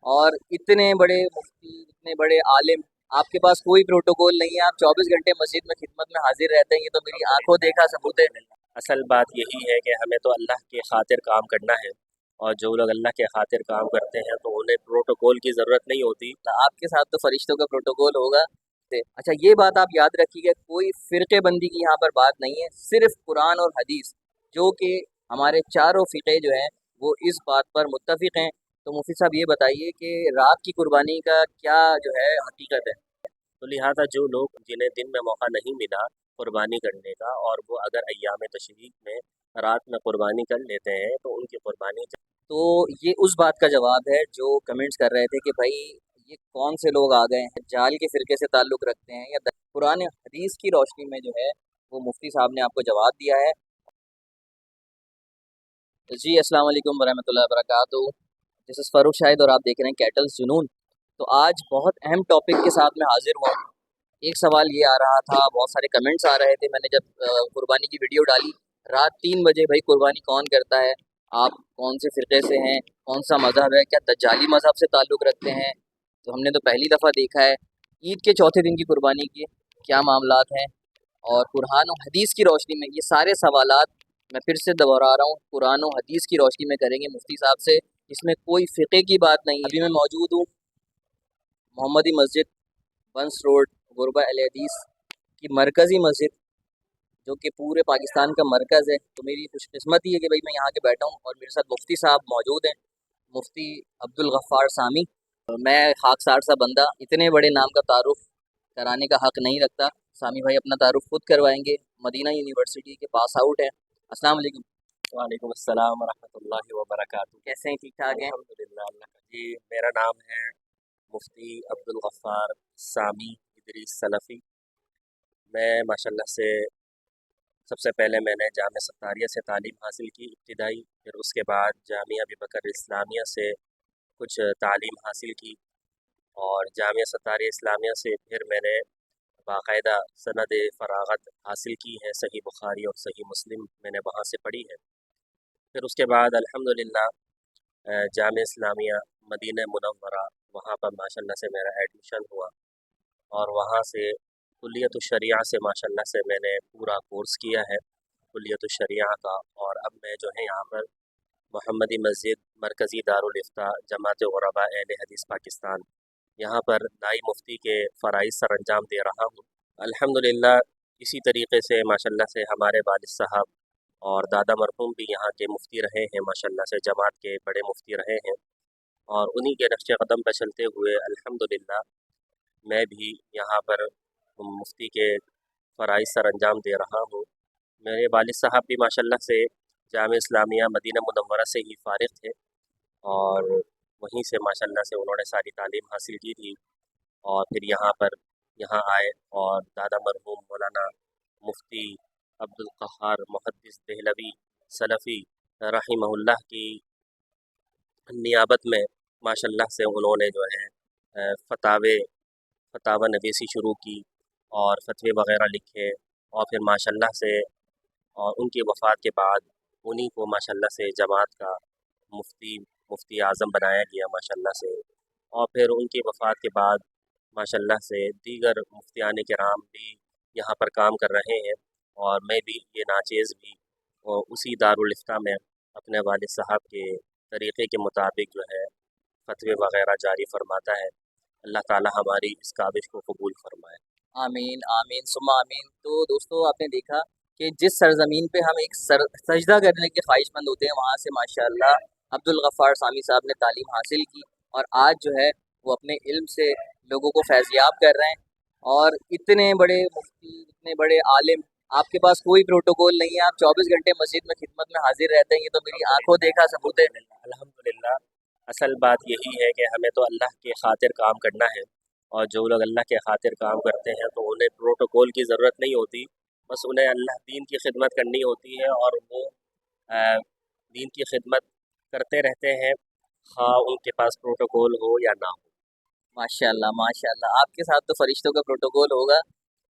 और इतने बड़े मुफ्ती, इतने बड़े आलिम, आपके पास कोई प्रोटोकॉल नहीं है, आप 24 घंटे मस्जिद में खिदमत में हाजिर रहते हैं, ये तो मेरी आंखों देखा सबूत है। असल बात यही है कि हमें तो अल्लाह के खातिर काम करना है, और जो लोग अल्लाह के खातिर काम करते हैं तो उन्हें प्रोटोकॉल की ज़रूरत नहीं होती। तो आपके साथ तो फरिश्तों का प्रोटोकॉल होगा। अच्छा, ये बात आप याद रखिएगा, कोई फ़िरक़े बंदी की यहाँ पर बात नहीं है, सिर्फ कुरान और हदीस, जो कि हमारे चारों फ़िक़े जो हैं वो इस बात पर मुत्तफ़िक़ हैं। तो मुफ्ती साहब ये बताइए कि रात की कुर्बानी का क्या जो है हकीकत है? तो लिहाजा जो लोग जिन्हें दिन में मौका नहीं मिला कुर्बानी करने का, और वो अगर अय्याम तशरीक़ में रात में कुर्बानी कर लेते हैं तो उनकी कुर्बानी। तो ये उस बात का जवाब है जो कमेंट्स कर रहे थे कि भाई ये कौन से लोग आ गए हैं, जाल के फ़िरक़े से ताल्लुक़ रखते हैं या कुरान हदीस की रोशनी में जो है वो मुफ्ती साहब ने आपको जवाब दिया है। जी, अस्सलाम वालेकुम वरहमतुल्लाहि वबरकातुहू। दिस इज़ फ़ारूक शाहिद और आप देख रहे हैं कैटल्स जुनून। तो आज बहुत अहम टॉपिक के साथ मैं हाज़िर हुआ हूँ। एक सवाल ये आ रहा था, बहुत सारे कमेंट्स आ रहे थे, मैंने जब कुर्बानी की वीडियो डाली रात 3 बजे, भाई कुर्बानी कौन करता है, आप कौन से फ़िरक़े से हैं, कौन सा मज़हब है, क्या दज्जाली मज़हब से ताल्लुक़ रखते हैं? तो हमने तो पहली दफ़ा देखा है। ईद के चौथे दिन की कुर्बानी के क्या मामलात हैं, और कुरान और हदीस की रोशनी में ये सारे सवालात मैं फिर से दोहरा रहा हूँ, कुरान और हदीस की रोशनी में करेंगे मुफ्ती साहब से। इसमें कोई फ़िक़े की बात नहीं। अभी मैं मौजूद हूँ मोहम्मदी मस्जिद, बंस रोड, गुरबा अल हदीस की मरकज़ी मस्जिद, जो कि पूरे पाकिस्तान का मरकज़ है। तो मेरी खुशकिस्मती है कि भाई मैं यहाँ के बैठा हूँ और मेरे साथ मुफ्ती साहब मौजूद हैं, मुफ्ती अब्दुल गफ़्फ़ार सामी। मैं खाकसार सा बंदा इतने बड़े नाम का तारुफ़ कराने का हक़ नहीं रखता। सामी भाई अपना तारुफ़ खुद करवाएंगे, मदीना यूनिवर्सिटी के पास आउट हैं। अस्सलाम वालेकुम। वालेकुम अस्सलाम वरहमतुल्लाहि वबरकातुहू। कैसे हैं, ठीक ठाक हैं? अल्हम्दुलिल्लाह अल्लाह का। जी, मेरा नाम है मुफ्ती अब्दुल गफ़्फ़ार सामी इदरीस सलफ़ी। मैं माशाल्लाह से सबसे पहले मैंने जामिया सत्तारिया से तालीम हासिल की इब्तिदाई, फिर उसके बाद जामिया अबी बकर इस्लामिया से कुछ तालीम हासिल की, और जामिया सत्तारिया इस्लामिया से फिर मैंने बाकायदा सनद फ़राग़त हासिल की है, सही बुखारी और सही मुस्लिम मैंने वहाँ से पढ़ी है। फिर उसके बाद अल्हम्दुलिल्लाह जामिया इस्लामिया मदीना मुनव्वरा, वहाँ पर माशाल्लाह से मेरा एडमिशन हुआ, और वहाँ से कुल्लियतुश-शरिया से माशाल्लाह से मैंने पूरा कोर्स किया है कुल्लियतुश-शरिया का। और अब मैं जो है यहाँ पर मोहम्मदी मस्जिद मरकज़ी दारुल इफ्ता जमात ग़ुरबा अहले हदीस पाकिस्तान, यहाँ पर नाई मुफ्ती के फ़राइज़ सरअंजाम दे रहा हूँ। अल्हम्दुलिल्लाह इसी तरीक़े से माशाल्लाह से हमारे वालिद साहब और दादा मरहूम भी यहाँ के मुफ्ती रहे हैं, माशाल्लाह से जमात के बड़े मुफ्ती रहे हैं, और उन्हीं के नक्शे क़दम पर चलते हुए अल्हम्दुलिल्लाह मैं भी यहाँ पर मुफ्ती के फ़राइज़ सरअंजाम दे रहा हूँ। मेरे वालिद साहब भी माशाल्लाह से जामिया इस्लामिया मदीना मुनव्वरा से ही फ़ारिग़ थे, और वहीं से माशाल्लाह से उन्होंने सारी तालीम हासिल की थी, और फिर यहाँ आए, और दादा मरहूम मौलाना मुफ्ती अब्दुल क़हार मुहद्दिस देहलवी सलफ़ी रहिमहुल्लाह की नियाबत में माशाल्लाह से उन्होंने जो है फ़तावा नवीसी शुरू की, और फ़तवे वग़ैरह लिखे, और फिर माशाल्लाह से और उनकी वफ़ात के बाद उन्हीं को माशाल्लाह से जमात का मुफ्ती आज़म बनाया गया माशाल्लाह से। और फिर उनकी वफ़ात के बाद माशाल्लाह से दीगर मुफ्तियान किराम भी यहाँ पर काम कर रहे हैं, और मैं भी ये नाचेज़ भी उसी दारुल इफ्ता में अपने वालिद साहब के तरीक़े के मुताबिक जो है फ़तवे वग़ैरह जारी फ़रमाता है। अल्लाह ताला हमारी इस काविश को कबूल फ़रमाए। आमीन आमीन सुम्मा आमीन। तो दोस्तों, आपने देखा कि जिस सरज़मीन पे हम एक सजदा करने के ख्वाहिशमंद होते हैं, वहाँ से माशाअल्लाह अब्दुल गफ़्फ़ार सामी साहब ने तालीम हासिल की, और आज जो है वो अपने इल्म से लोगों को फैज़याब कर रहे हैं। और इतने बड़े मुफ्ती, इतने बड़े आलिम, आपके पास कोई प्रोटोकॉल नहीं है, आप 24 घंटे मस्जिद में खिदमत में हाजिर रहते हैं, ये तो मेरी आंखों देखा सबूत है। अल्हम्दुलिल्लाह असल बात यही है कि हमें तो अल्लाह के खातिर काम करना है, और जो लोग अल्लाह के खातिर काम करते हैं तो उन्हें प्रोटोकॉल की ज़रूरत नहीं होती, बस उन्हें अल्लाह दीन की खिदमत करनी होती है, और वो दीन की खिदमत करते रहते हैं, ख़ां उनके पास प्रोटोकॉल हो या ना हो। माशाअल्लाह माशाअल्लाह, आपके साथ तो फरिश्तों का प्रोटोकॉल होगा।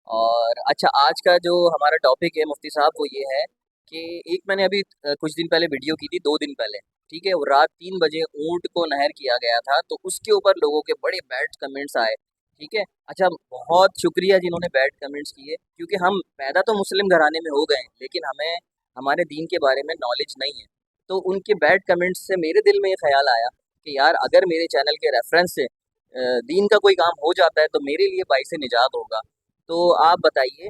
और अच्छा, आज का जो हमारा टॉपिक है मुफ्ती साहब वो ये है कि एक मैंने अभी कुछ दिन पहले वीडियो की थी, 2 दिन पहले, ठीक है, वो रात 3 बजे ऊँट को नहर किया गया था, तो उसके ऊपर लोगों के बड़े बैड कमेंट्स आए। ठीक है, अच्छा, बहुत शुक्रिया जिन्होंने बैड कमेंट्स किए, क्योंकि हम पैदा तो मुस्लिम घराने में हो गए हैं, लेकिन हमें हमारे दीन के बारे में नॉलेज नहीं है। तो उनके बैड कमेंट्स से मेरे दिल में ये ख्याल आया कि यार, अगर मेरे चैनल के रेफरेंस से दीन का कोई काम हो जाता है तो मेरे लिए बाइस निजात होगा। तो आप बताइए,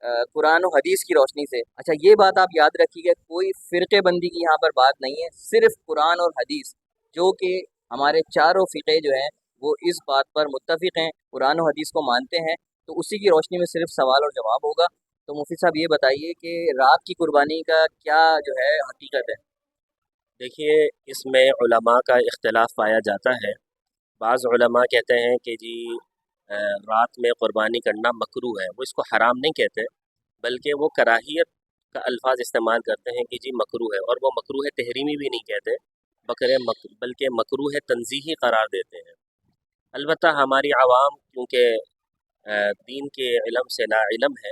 कुरान और हदीस की रोशनी से, अच्छा ये बात आप याद रखिएगा, कोई फ़िरक़े बंदी की यहाँ पर बात नहीं है, सिर्फ कुरान और हदीस, जो कि हमारे चारों फ़िक़े जो हैं वो इस बात पर मुत्तफ़िक़ हैं, कुरान और हदीस को मानते हैं, तो उसी की रोशनी में सिर्फ सवाल और जवाब होगा। तो मुफ्ती साहब ये बताइए कि रात की कुर्बानी का क्या जो है हकीकत है? देखिए, इसमें उलमा का इख्तिलाफ़ पाया जाता है। बाज़ उलमा कहते हैं कि जी रात में क़ुरबानी करना मकरूह है, वो इसको हराम नहीं कहते, बल्कि वो कराहियत का अल्फ़ाज़ इस्तेमाल करते हैं कि जी मकरूह है, और वो मकरूह तहरीमी भी नहीं कहते, बल्कि मकरूह तंज़ीही करार देते हैं। अलबत्ता हमारी आवाम क्योंकि दीन के इल्म से ना इल्म है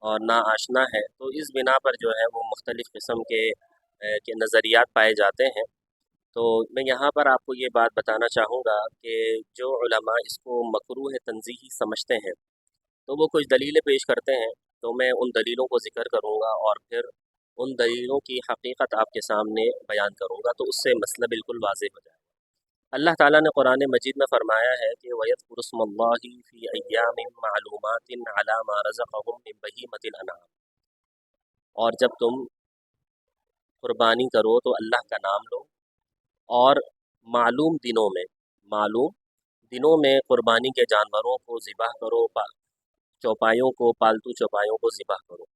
और ना आशना है, तो इस बिना पर जो है वो मुख्तलिफ़ किस्म के नज़रियात पाए जाते हैं। तो मैं यहाँ पर आपको ये बात बताना चाहूँगा कि जो उलमा इसको मकरूह तंज़ीही समझते हैं, तो वो कुछ दलीलें पेश करते हैं, तो मैं उन दलीलों को ज़िक्र करूँगा और फिर उन दलीलों की हकीकत आपके सामने बयान करूँगा, तो उससे मसला बिल्कुल वाज़ेह हो जाएगा। अल्लाह ताला ने कुरान मजीद में फ़रमाया है कि वयज़्कुरुस्मुल्लाहि फ़ी अय्यामिन मालूमातिन अला मा रज़क़हुम मिन बहीमतिल अनआम, और जब तुम कुर्बानी करो तो अल्लाह का नाम लो, और मालूम दिनों में कुर्बानी के जानवरों को ज़िबह करो, चौपाइयों को, पालतू चौपाइयों को ज़िबह करो।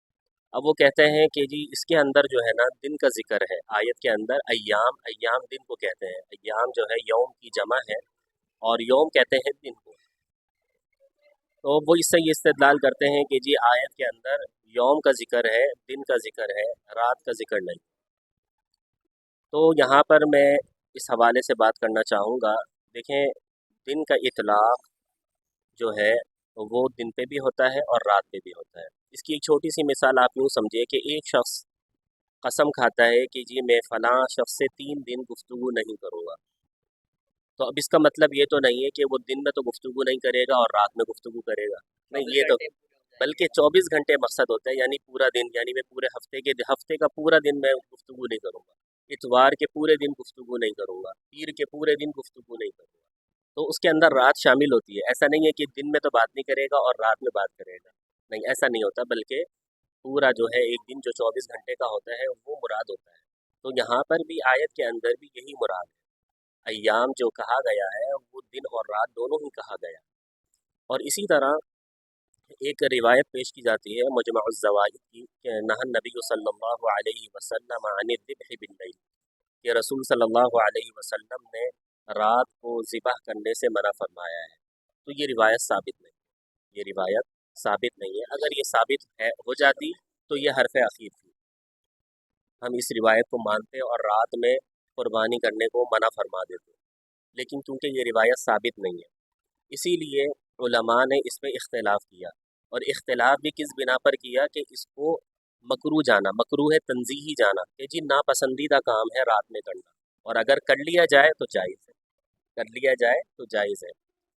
अब वो कहते हैं कि जी इसके अंदर जो है ना दिन का ज़िक्र है, आयत के अंदर अय्याम दिन को कहते हैं, अय्याम जो है यौम की जमा है, और यौम कहते हैं दिन को। तो वो इससे ये इस्तेदलाल करते हैं कि जी आयत के अंदर यौम का ज़िक्र है, दिन का ज़िक्र है, रात का ज़िक्र नहीं। तो यहाँ पर मैं इस हवाले से बात करना चाहूँगा। देखें, दिन का इतलाक़ जो है वो दिन पे भी होता है और रात पे भी होता है। इसकी एक छोटी सी मिसाल आप यूँ समझिए कि एक शख्स कसम खाता है कि जी मैं फ़लाँ शख्स से 3 दिन गुफ्तगू नहीं करूँगा। तो अब इसका मतलब ये तो नहीं है कि वो दिन में तो गुफ्तगू नहीं करेगा और रात में गुफ्तगू करेगा, नहीं, ये तो बल्कि 24 घंटे मकसद होता है, यानी पूरा दिन, यानी मैं पूरे हफ्ते का पूरा दिन मैं गुफ्तगू नहीं करूँगा, इतवार के पूरे दिन गुफ्तगू नहीं करूँगा, पीर के पूरे दिन गुफ्तगू नहीं करूँगा। तो उसके अंदर रात शामिल होती है। ऐसा नहीं है कि दिन में तो बात नहीं करेगा और रात में बात करेगा, नहीं, ऐसा नहीं होता, बल्कि पूरा जो है एक दिन जो 24 घंटे का होता है वो मुराद होता है। तो यहाँ पर भी आयत के अंदर भी यही मुराद है, अय्याम जो कहा गया है वो दिन और रात दोनों ही कहा गया। और इसी तरह एक रिवायत पेश की जाती है मुजम्मुअज़ ज़वाइद की कि नहा नबी सल्लल्लाहु अलैहि वसल्लम अन ज़िब्ह बिल्लैल, कि रसूल सल्लल्लाहु अलैहि वसल्लम ने रात को ज़िबह करने से मना फरमाया है। तो ये रिवायत साबित नहीं है, ये रिवायत साबित नहीं है। अगर ये साबित है हो जाती तो ये हरफ अखीर थी, हम इस रिवायत को मानते और रात में कुर्बानी करने को मना फरमा देते, लेकिन क्योंकि ये रिवायत साबित नहीं है, इसीलिए उलमा ने इसमें इख्तिलाफ़ किया, और इख्तिलाफ़ भी किस बिना पर किया कि इसको मकरूह तंज़ीही जाना कि जी नापसंदीदा काम है रात में करना, और अगर कर लिया जाए तो जायज़ है, कर लिया जाए तो जायज़ है।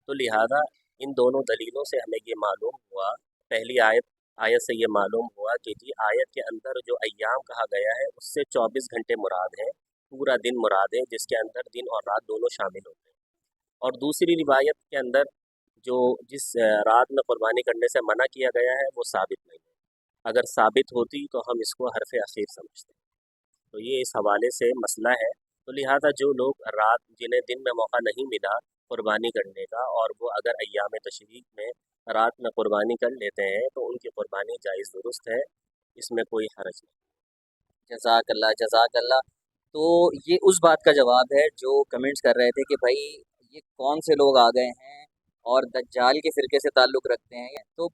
तो लिहाजा इन दोनों दलीलों से हमें ये मालूम हुआ, पहली आयत से ये मालूम हुआ कि जी आयत के अंदर जो अय्याम कहा गया है उससे 24 घंटे मुराद है, पूरा दिन मुराद है, जिसके अंदर दिन और रात दोनों शामिल होते हैं। और दूसरी रिवायत के अंदर जो जिस रात में कुर्बानी करने से मना किया गया है वो साबित नहीं है, अगर साबित होती तो हम इसको हरफ अखीर समझते। तो ये इस हवाले से मसला है। तो लिहाजा जो लोग जिन्हें दिन में मौका नहीं मिला कुर्बानी करने का, और वो अगर अय्याम तशरीक में रात में कुर्बानी कर लेते हैं तो उनकी कुर्बानी जायज़ दुरुस्त है, इसमें कोई हरज नहीं। जज़ाकल्लाह, जज़ाकल्लाह। तो ये उस बात का जवाब है जो कमेंट्स कर रहे थे कि भाई ये कौन से लोग आ गए हैं और दज्जाल के फ़िरके से ताल्लुक़ रखते हैं। तो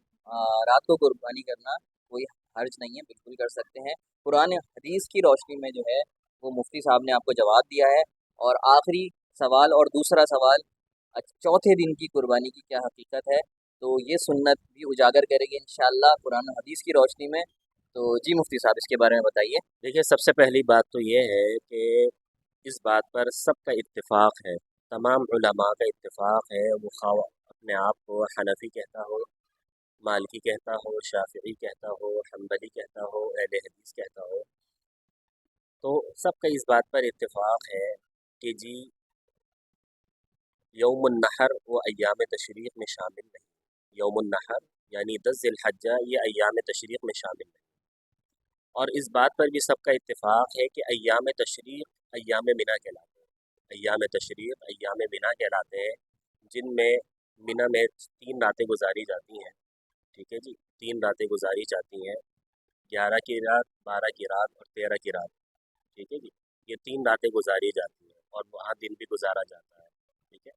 रात को कुर्बानी करना कोई हर्ज नहीं है, बिल्कुल कर सकते हैं। कुरान हदीस की रोशनी में जो है वो मुफ्ती साहब ने आपको जवाब दिया है। और आखिरी सवाल और दूसरा सवाल, चौथे दिन की कुर्बानी की क्या हकीकत है, तो ये सुन्नत भी उजागर करेंगे इंशाअल्लाह कुरान हदीस की रोशनी में। तो जी मुफ्ती साहब, इसके बारे में बताइए। देखिए, सबसे पहली बात तो ये है कि इस बात पर सबका इत्तेफाक है, तमाम उलमा का इत्तेफाक है, वो खा अपने आप को हनफी कहता हो, मालिकी कहता हो, शाफिई कहता हो, हम्बली कहता हो, अहले हदीस कहता हो, तो सबका इस बात पर इत्तेफाक है कि जी यौमुन नहर वो अय्याम तशरीक़ में शामिल नहीं। यौमुन नहर यानी 10 ज़िलहज्जा ये अय्याम तशरीक़ में शामिल नहीं। और इस बात पर भी सबका इत्तेफाक है कि अय्याम तशरीक़ अय्याम मिना कहलाते हैं। अय्याम तशरीक़ अय्याम मिना कहलाते हैं, जिनमें मिना में 3 रातें गुजारी जाती हैं। ठीक है जी, 3 रातें गुजारी जाती हैं, 11 की रात, 12 की रात और 13 की रात। ठीक है जी, ये 3 रातें गुजारी जाती हैं और वहाँ दिन भी गुजारा जाता है। ठीक है,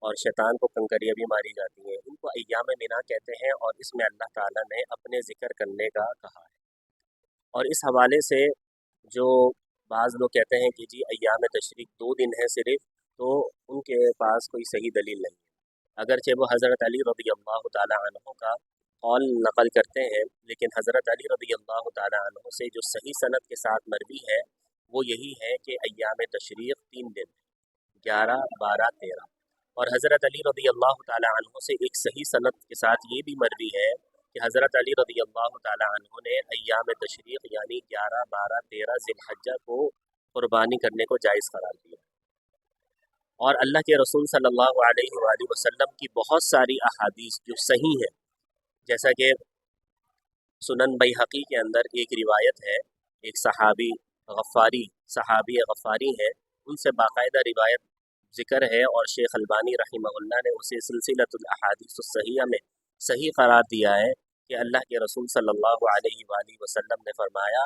और शैतान को कंकरियाँ भी मारी जाती हैं। इनको अय्याम मिना कहते हैं और इसमें अल्लाह ताला ने अपने ज़िक्र करने का कहा है। और इस हवाले से जो बाज़ लोग कहते हैं कि जी अय्याम तशरीक़ 2 दिन है सिर्फ़, तो उनके पास कोई सही दलील नहीं है। अगरचे वो हज़रत अली रज़ी अल्लाह ताला अन्हु का कौल नक़ल करते हैं, लेकिन हज़रत अली रज़ी अल्लाह ताला अन्हु से जो सही सनद के साथ मरवी है वो यही है कि अय्याम तशरीक़ 3 दिन, 11, 12, 13। और हज़रत अली रज़ी अल्लाह ताला अन्हु से एक सही सनद के साथ ये भी मरवी है कि हज़रत अली रज़ी अल्लाह ताला अन्हु ने अय्याम तशरीक़ यानी 11, 12, 13 ज़िलहज्जा को क़ुरबानी करने को जायज़ करार दिया। और अल्लाह के रसूल सल्लल्लाहु अलैहि वसल्लम की बहुत सारी अहादीस जो सही है, जैसा कि सुनन बैहक़ी के अंदर एक रिवायत है, एक सहाबी गफ़ारी है, उनसे बाकायदा रिवायत ज़िक्र है और शेख अल्बानी रहिमहुल्लाह ने उसे सिलसिलतुल अहादीस सहीहा में सही करार दिया है कि अल्लाह के रसूल सल्लल्लाहु अलैहि वसल्लम ने फरमाया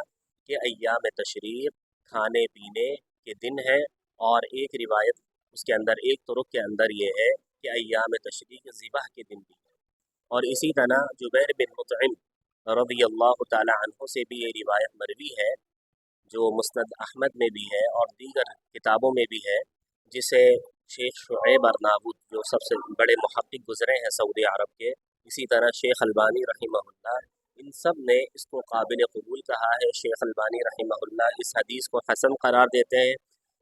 कि अय्याम तशरीक़ खाने पीने के दिन है। और एक रिवायत उसके अंदर, एक तुरुक के अंदर ये है कि अय्याम तशरीक़ ज़िबह के दिन भी है। और इसी तरह जुबैर बिन मुतइम रज़ी अल्लाह ताला अन्हु से भी ये रिवायत मरवी है, जो मुस्नद अहमद में भी है और दीगर किताबों में भी है, जिसे शेख शुएब अर्नाऊत जो सबसे बड़े मुहक्किक गुज़रे हैं सऊदी अरब के, इसी तरह शेख अल्बानी रहिमहुल्लाह, इन सब ने इसको काबिल कबूल कहा है। शेख अल्बानी रहिमहुल्लाह इस हदीस को हसन करार देते हैं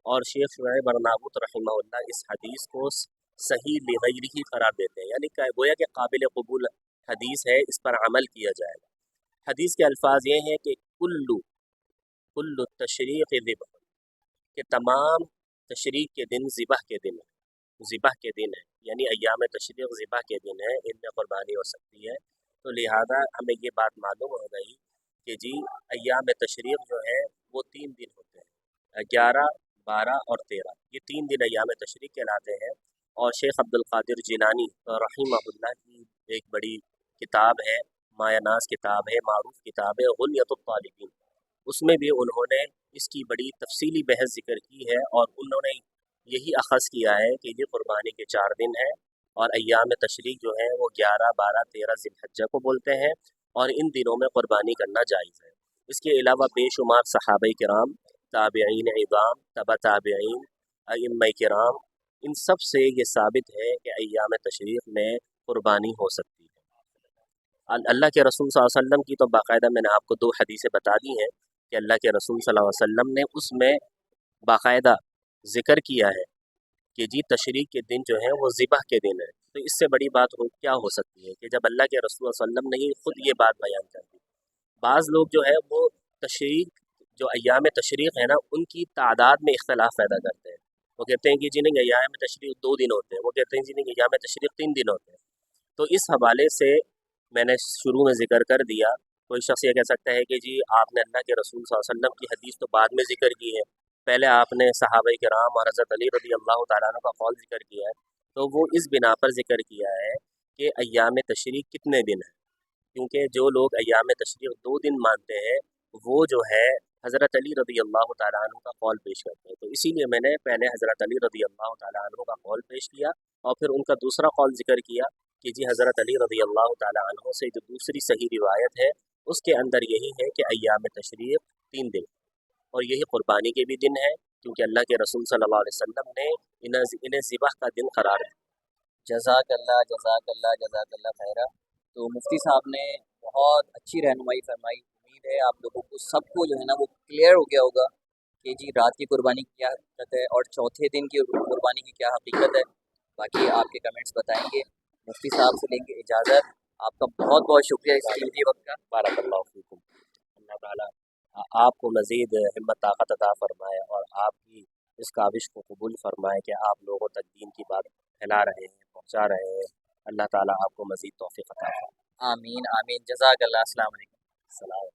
और शेख शुएब अर्नाऊत रहिमहुल्लाह इस हदीस को सही लिगैरिही करार देते हैं, यानी गोया कि काबिल कबूल हदीस है, इस पर अमल किया जाएगा। हदीस के अल्फाज ये हैं कि कुल्लु तशरीक़ ज़िबह, कि तमाम तशरीक़ के दिन ज़िबह के दिन है, ज़िबह के दिन है, यानी अय्याम तशरीक़ ज़िबह के दिन है, इनमें क़ुरबानी हो सकती है। तो लिहाजा हमें ये बात मालूम हो गई कि जी अय्याम तशरीक़ जो है वो 3 दिन होते हैं, 11, 12 और 13, ये 3 दिन अय्याम तशरीक़ कहलाते हैं। और शेख अब्दुल क़ादिर जिलानी रहिमहुल्लाह की एक बड़ी किताब है, मायनाज़ किताब है, मारूफ़ किताब है गुनियतुत तालिबीन, उसमें भी उन्होंने इसकी बड़ी तफसीली बहस ज़िक्र की है और उन्होंने यही अख़ज़ किया है कि ये क़ुरबानी के 4 दिन हैं और अय्याम तशरीक़ जो है वो 11, 12, 13 ज़िलहज्जा को बोलते हैं और इन दिनों में क़ुरबानी करना जायज़ है। इसके अलावा बेशुमार सहाबाए किराम, ताबिईन इज़ाम, तबा ताबिईन, अइम्मा किराम, इन सब से ये साबित है कि अय्याम तशरीक़ में क़ुरबानी हो सकती है। अल्लाह के रसूल सल्लल्लाहु अलैहि वसल्लम की तो बाकायदा मैंने आपको 2 हदीसें बता दी हैं कि अल्लाह के रसूल सल्लल्लाहु अलैहि वसल्लम ने उसमें बाकायदा ज़िक्र किया है कि जी तशरीक़ के दिन जो है वो ज़िबह के दिन है। तो इससे बड़ी बात क्या हो सकती है कि जब अल्लाह के रसूल सल्लल्लाहु अलैहि वसल्लम ने ही ख़ुद ये बात बयान कर दी। बाज़ लोग जो है वो तशरीक़, जो अय्याम तशरीक़ है ना, उनकी तादाद में इख्तलाफ पैदा करते हैं। वो कहते हैं कि जी नहीं अय्याम तशरीक़ 2 दिन होते हैं, वो कहते हैं जी नहीं अय्याम तशरीक़ 3 दिन होते हैं। तो इस हवाले से मैंने शुरू में ज़िक्र कर दिया, कोई शख्स ये कह सकता है कि जी आपने अल्लाह के रसूल सल्लल्लाहु अलैहि वसल्लम की हदीस तो बाद में ज़िक्र की है, पहले आपने सहाबाए किराम और हज़रत अली रज़ी अल्लाह तआला अन्हु का कौल ज़िक्र किया है। तो वो इस बिना पर ज़िक्र किया है कि अय्याम तशरीक़ कितने दिन है, क्योंकि जो लोग अय्याम तशरीक़ 2 दिन मानते हैं वो जो है हज़रत अली रज़ी अल्लाह तआला अन्हु का कौल पेश करते हैं। तो इसीलिए मैंने पहले हज़रत अली रज़ी अल्लाह तआला अन्हु का कौल पेश किया और फिर उनका दूसरा कौल ज़िक्र किया कि जी हज़रत अली रज़ी अल्लाह तआला अन्हु से जो दूसरी सही रिवायत है उसके अंदर यही है कि अय्याम तशरीक़ 3 दिन और यही क़ुरबानी के भी दिन है, क्योंकि अल्लाह के रसूल सल्लल्लाहु अलैहि वसल्लम ने इन्हें ज़िबह का दिन करार दिया। जज़ाकल्लाह जज़ाकल्लाह जज़ाकल्लाह खैरा। तो मुफ्ती साहब ने बहुत अच्छी रहनुमाई फरमाई। उम्मीद है आप लोगों को सबको जो है ना वो क्लियर हो गया होगा کہ جی رات کی قربانی کی کیا حقیقت ہے اور چوتھے دن کی قربانی کی کیا حقیقت ہے. باقی آپ کے کمنٹس بتائیں گے. مفتی صاحب سے لیں گے اجازت. آپ کا بہت بہت شکریہ اس قیمتی وقت کا. بارک اللہ فیکم. اللہ تعالیٰ آپ کو مزید ہمت طاقت عطا فرمائے اور آپ کی اس کاوش کو قبول فرمائے کہ آپ لوگوں تک دین کی بات پھیلا رہے ہیں، پہنچا رہے ہیں. اللہ تعالیٰ آپ کو مزید توفیق عطا فرمائے. آمین آمین. جزاک اللہ. السلام علیکم. السلام